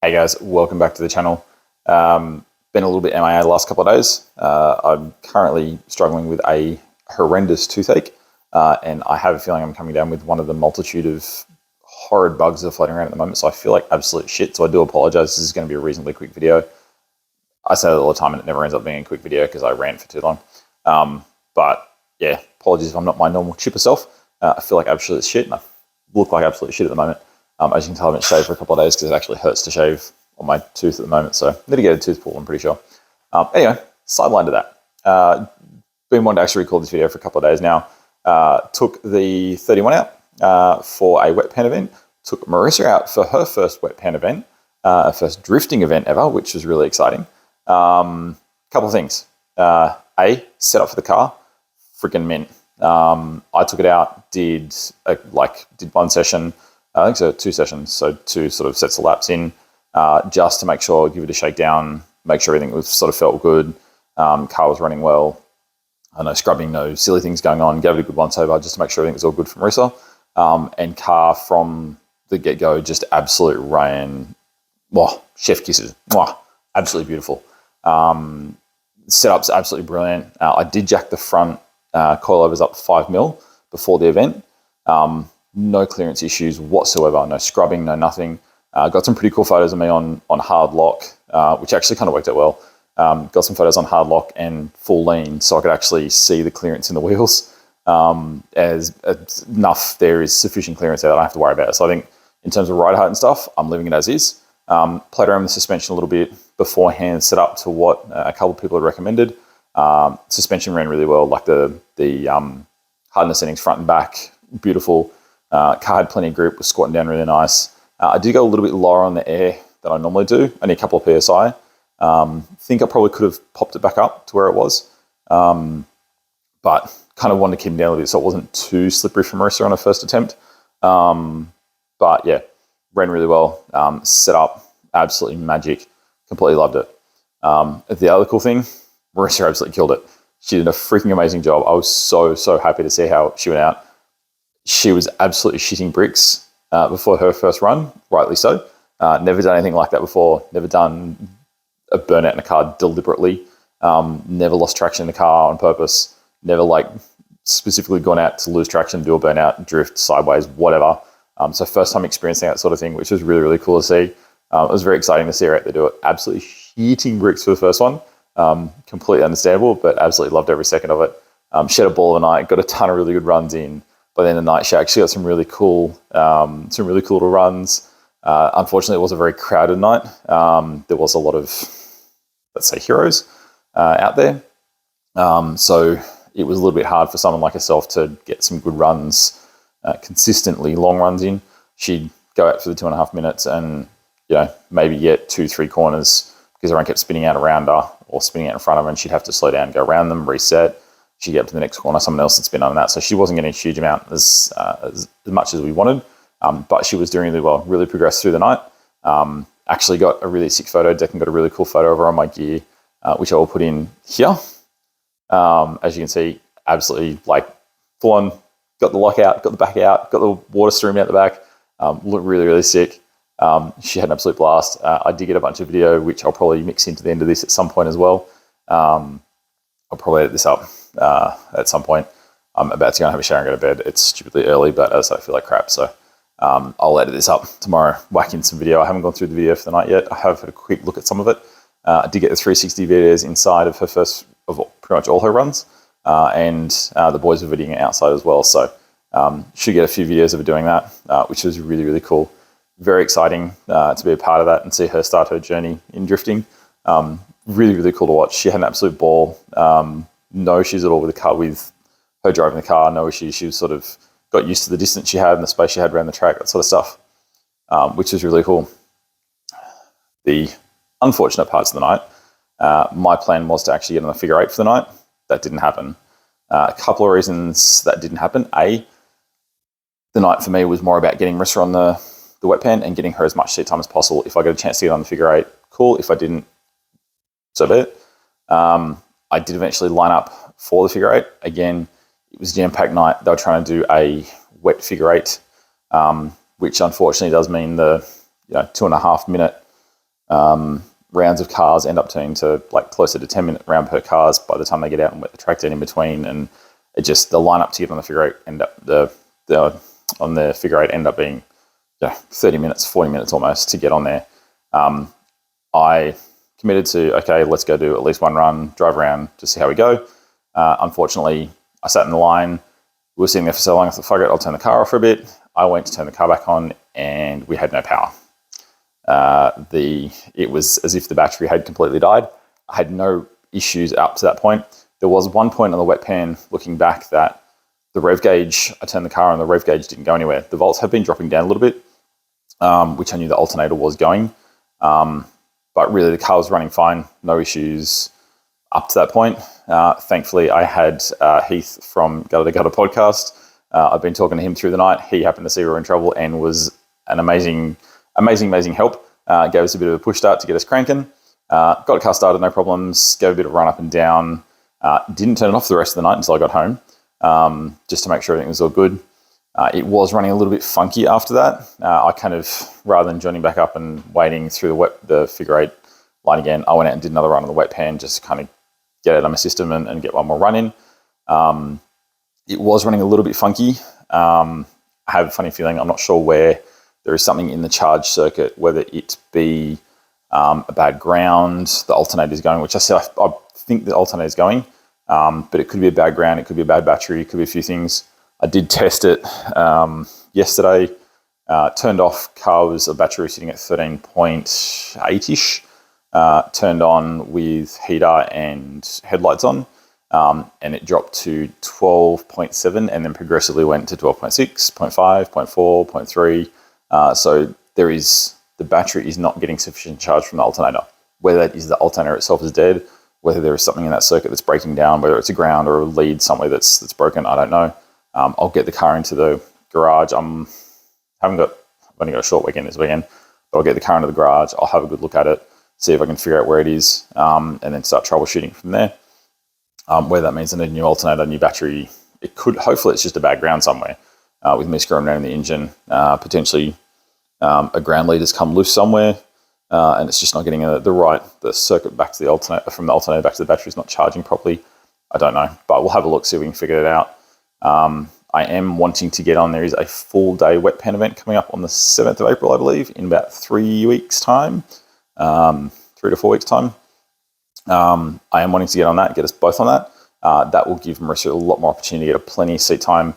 Hey guys, welcome back to the channel. Been a little bit MIA the last couple of days. I'm currently struggling with a horrendous toothache, and I have a feeling I'm coming down with one of the multitude of horrid bugs that are floating around at the moment, so I feel like absolute shit, so I do apologize. This is going to be a reasonably quick video. I say that all the time and it never ends up being a quick video because I rant for too long. But yeah, apologies if I'm not my normal chipper self. I feel like absolute shit and I look like absolute shit at the moment. As you can tell, I haven't shaved for a couple of days because it actually hurts to shave on my tooth at the moment. So I need to get a tooth pulled, I'm pretty sure. Anyway, sideline to that. Been wanting to actually record this video for a couple of days now. Took the 31 out for a wet pan event. Took Marissa out for her first wet pan event, first drifting event ever, which was really exciting. Couple of things. A, set up for the car, freaking mint. I took it out, did one session, I think so, 2 sessions, so 2 sort of sets of laps in, just to make sure, give it a shakedown, make sure everything was sort of felt good. Car was running well. No scrubbing, no silly things going on. Gave it a good once over just to make sure everything was all good for Marissa. And car from the get-go just absolute ran. Wow, chef kisses. Wow, absolutely beautiful. Setup's absolutely brilliant. I did jack the front coilovers up 5mm before the event. No clearance issues whatsoever, no scrubbing, no nothing. Got some pretty cool photos of me on hard lock, which actually kind of worked out well. Got some photos on hard lock and full lean, so I could actually see the clearance in the wheels. As enough, there is sufficient clearance there that I don't have to worry about it. So I think in terms of ride height and stuff, I'm leaving it as is. Played around with the suspension a little bit beforehand, set up to what a couple of people had recommended. Suspension ran really well, like the hardness settings front and back, beautiful. Car had plenty of grip, was squatting down really nice. I did go a little bit lower on the air than I normally do, only a couple of PSI. Think I probably could have popped it back up to where it was, but kind of wanted to keep it down a little bit so it wasn't too slippery for Marissa on her first attempt. But yeah, ran really well. Set up, absolutely magic. Completely loved it. The other cool thing, Marissa absolutely killed it. She did a freaking amazing job. I was so happy to see how she went out. She was absolutely shitting bricks before her first run, rightly so. Never done anything like that before. Never done a burnout in a car deliberately. Never lost traction in the car on purpose. Never specifically gone out to lose traction, do a burnout, drift sideways, whatever. So first time experiencing that sort of thing, which was really cool to see. It was very exciting to see her out there do it. Absolutely hitting bricks for the first one. Completely understandable, but absolutely loved every second of it. She had a ball of a night, got a ton of really good runs in. By the end of the night, she actually got some really cool little runs. Unfortunately, it was a very crowded night. There was a lot of, let's say, heroes out there. So it was a little bit hard for someone like herself to get some good runs, consistently long runs in. She'd go out for the 2.5 minutes and, maybe get 2-3 corners because everyone kept spinning out around her or spinning out in front of her, and she'd have to slow down, go around them, reset. She'd get up to the next corner, someone else would spin on that. So she wasn't getting a huge amount as much as we wanted, but she was doing really well, really progressed through the night. Actually got a really sick photo. Declan got a really cool photo of her on my gear, which I will put in here. As you can see, absolutely full on, got the lock out, got the back out, got the water streaming out the back. Looked really sick. She had an absolute blast. I did get a bunch of video, which I'll probably mix into the end of this at some point as well. I'll probably edit this up at some point. I'm about to go and have a shower and go to bed. It's stupidly early, but as I feel like crap, so I'll edit this up tomorrow, whack in some video. I haven't gone through the video for the night yet. I have had a quick look at some of it. I did get the 360 videos inside of her first of pretty much all her runs, and the boys were videoing it outside as well. So should get a few videos of her doing that, which was really cool. Very exciting to be a part of that and see her start her journey in drifting. Really cool to watch. She had an absolute ball. No issues at all with the car, with her driving the car. No issues. She was sort of got used to the distance she had and the space she had around the track, that sort of stuff, which is really cool. The unfortunate parts of the night, my plan was to actually get on the figure 8 for the night. That didn't happen. A couple of reasons that didn't happen. A, the night for me was more about getting Marissa on the wet pan and getting her as much seat time as possible. If I got a chance to get on the figure 8, cool. If I didn't, so be it. I did eventually line up for the figure 8. Again, it was a jam-packed night. They were trying to do a wet figure 8, which unfortunately does mean the 2.5 minute rounds of cars end up turning to like closer to 10-minute round per cars by the time they get out and wet the track down in between, and it just, the lineup to get on the figure eight on the figure eight end up being 30 minutes, 40 minutes almost to get on there. I committed to, okay, let's go do at least one run, drive around to see how we go. Unfortunately, I sat in the line. We were sitting there for so long, I thought, fuck it, I'll turn the car off for a bit. I went to turn the car back on and we had no power. It was as if the battery had completely died. I had no issues up to that point. There was one point on the wet pan, looking back, that the rev gauge, I turned the car on, the rev gauge didn't go anywhere. The volts have been dropping down a little bit, which I knew the alternator was going. But really the car was running fine, no issues up to that point. Thankfully, I had Heath from Gutter to Gutter podcast. I've been talking to him through the night. He happened to see we were in trouble and was an amazing help. Gave us a bit of a push start to get us cranking. Got the car started, no problems. Gave a bit of a run up and down. Didn't turn it off the rest of the night until I got home, just to make sure everything was all good. It was running a little bit funky after that. I kind of, rather than joining back up and waiting through the figure eight line again, I went out and did another run on the wet pan just to kind of get it out of my system and get one more run in. It was running a little bit funky. I have a funny feeling, I'm not sure where there is something in the charge circuit, whether it be a bad ground, the alternator is going, which I said I think the alternator is going, but it could be a bad ground, it could be a bad battery, it could be a few things. I did test it yesterday, turned off, car was a battery sitting at 13.8-ish, turned on with heater and headlights on, and it dropped to 12.7 and then progressively went to 12.6, 0.5, 0.4, 0.3. So the battery is not getting sufficient charge from the alternator. Whether that is the alternator itself is dead, whether there is something in that circuit that's breaking down, whether it's a ground or a lead somewhere that's broken, I don't know. I'll get the car into the garage. I've only got a short weekend this weekend, but I'll get the car into the garage. I'll have a good look at it, see if I can figure out where it is, and then start troubleshooting from there. Whether that means I need a new alternator, a new battery, it could, hopefully it's just a bad ground somewhere, with me screwing around in the engine, potentially a ground leader's come loose somewhere, and it's just not getting the circuit back to the alternator, from the alternator back to the battery is not charging properly. I don't know, but we'll have a look, see if we can figure it out. I am wanting to get on. There is a full day wet pan event coming up on the 7th of April, I believe, in about 3 weeks' time, 3 to 4 weeks' time. I am wanting to get on that, get us both on that. That will give Marissa a lot more opportunity to get plenty of seat time.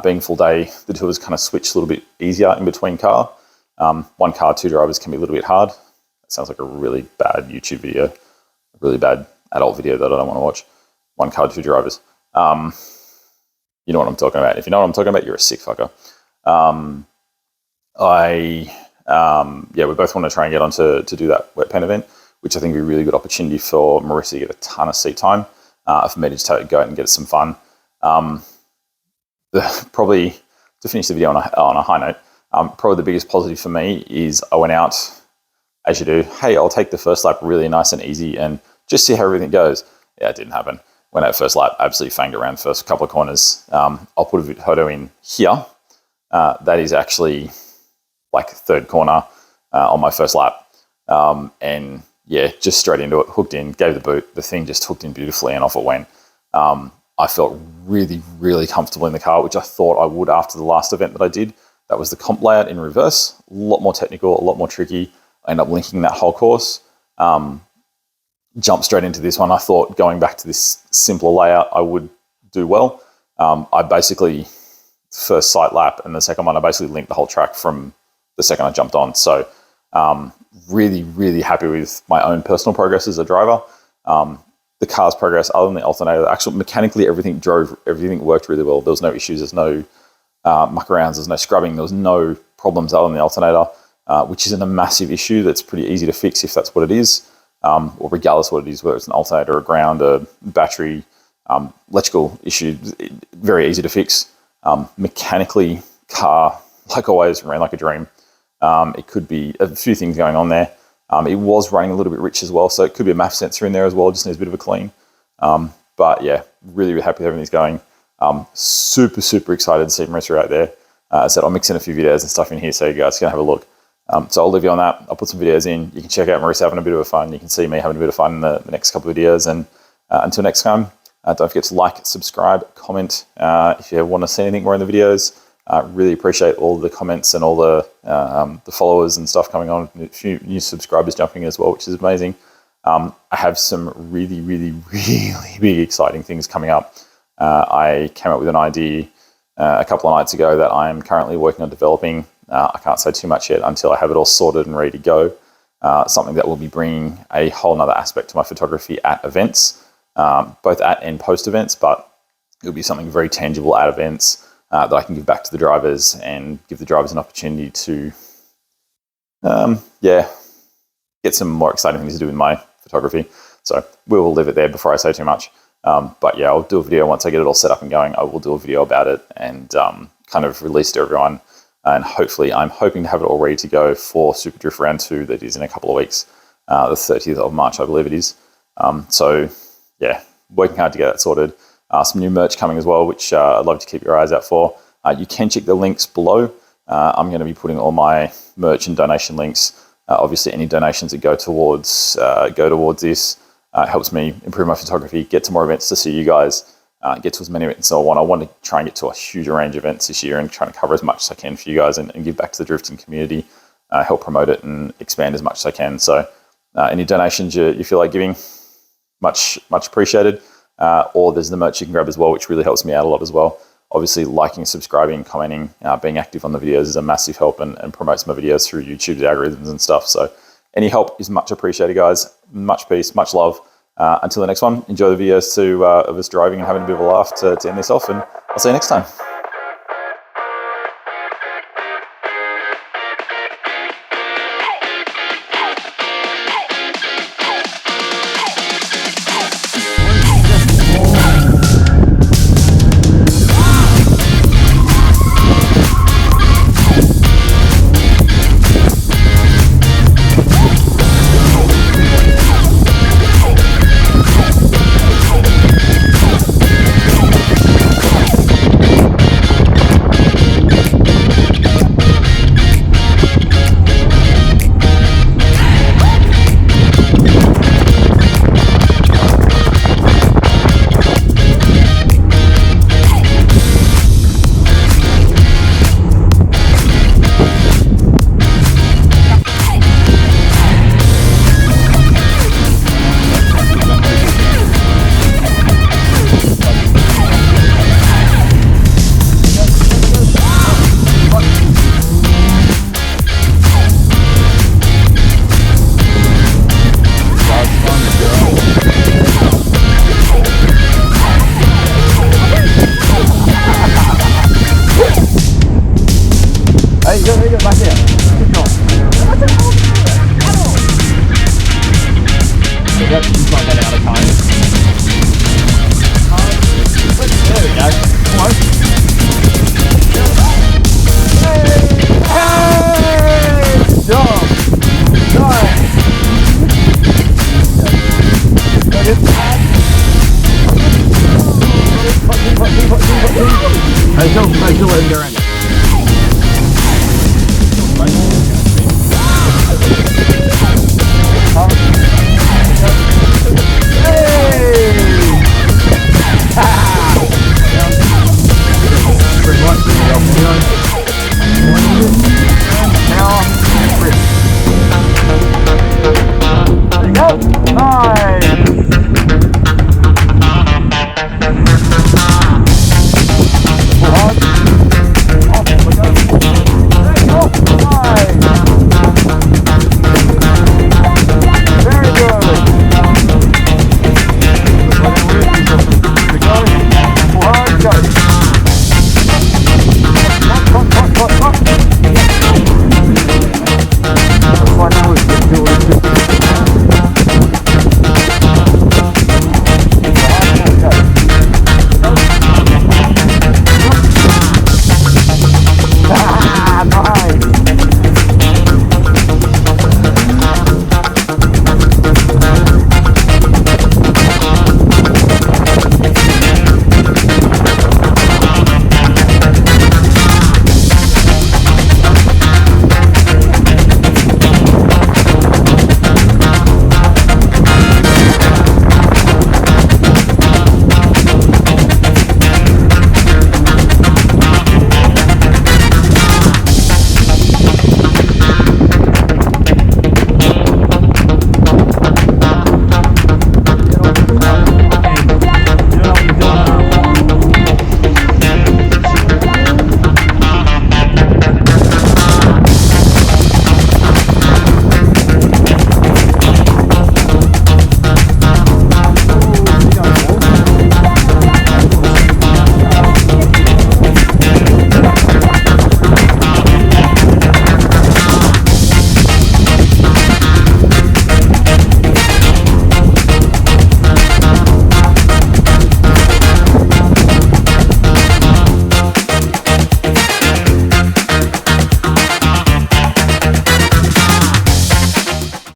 Being full day, the tours kind of switch a little bit easier in between car. One car, two drivers can be a little bit hard. That sounds like a really bad YouTube video, a really bad adult video that I don't want to watch. One car, two drivers. You know what I'm talking about. If you know what I'm talking about, you're a sick fucker. We both want to try and get on to do that wet pan event, which I think would be a really good opportunity for Marissa to get a ton of seat time, for me to just go out and get some fun. Probably to finish the video on a high note, probably the biggest positive for me is I went out, as you do, hey, I'll take the first lap really nice and easy and just see how everything goes. Yeah, it didn't happen. Went out first lap, absolutely fanged around the first couple of corners. I'll put a photo in here. That is actually like third corner on my first lap. And yeah, just straight into it, hooked in, gave the boot. The thing just hooked in beautifully and off it went. I felt really, really comfortable in the car, which I thought I would after the last event that I did. That was the comp layout in reverse, a lot more technical, a lot more tricky. I ended up linking that whole course. Jump straight into this one. I thought going back to this simpler layout, I would do well. I basically, first sight lap and the second one, I basically linked the whole track from the second I jumped on. So really, really happy with my own personal progress as a driver. The car's progress, other than the alternator, actually mechanically everything worked really well. There was no issues. There's no muck arounds. There's no scrubbing. There was no problems other than the alternator, which isn't a massive issue. That's pretty easy to fix if that's what it is. Or regardless what it is, whether it's an alternator, a ground, a battery, electrical issue, very easy to fix. Mechanically, car, like always, ran like a dream. It could be a few things going on there. It was running a little bit rich as well, so it could be a MAF sensor in there as well, just needs a bit of a clean. But yeah, really, really happy with everything's going. Super, super excited to see Marissa out there. As I said, I'll mix in a few videos and stuff in here so you guys can have a look. So I'll leave you on that. I'll put some videos in. You can check out Marissa having a bit of fun. You can see me having a bit of fun in the next couple of videos. And until next time, don't forget to like, subscribe, comment if you want to see anything more in the videos. Really appreciate all the comments and all the followers and stuff coming on. A few new subscribers jumping as well, which is amazing. I have some really, really, really big exciting things coming up. I came up with an idea a couple of nights ago that I'm currently working on developing. I can't say too much yet until I have it all sorted and ready to go. Something that will be bringing a whole nother aspect to my photography at events, both at and post events, but it'll be something very tangible at events that I can give back to the drivers and give the drivers an opportunity to, get some more exciting things to do with my photography. So we will leave it there before I say too much. But yeah, I'll do a video once I get it all set up and going. I will do a video about it and kind of release to everyone. And hopefully, I'm hoping to have it all ready to go for Super Drift Round 2 that is in a couple of weeks, the 30th of March, I believe it is. So yeah, working hard to get that sorted. Some new merch coming as well, which I'd love to keep your eyes out for. You can check the links below. I'm going to be putting all my merch and donation links. Obviously, any donations that go towards this helps me improve my photography, get to more events to see you guys, get to as many events as I want. I want to try and get to a huge range of events this year and try to cover as much as I can for you guys and give back to the drifting community, help promote it and expand as much as I can. So any donations you feel like giving, much appreciated. Or there's the merch you can grab as well, which really helps me out a lot as well. Obviously, liking, subscribing, commenting, being active on the videos is a massive help and promotes my videos through YouTube's algorithms and stuff. So any help is much appreciated, guys. Much peace, much love. Until the next one, enjoy the videos of us driving and having a bit of a laugh to end this off, and I'll see you next time.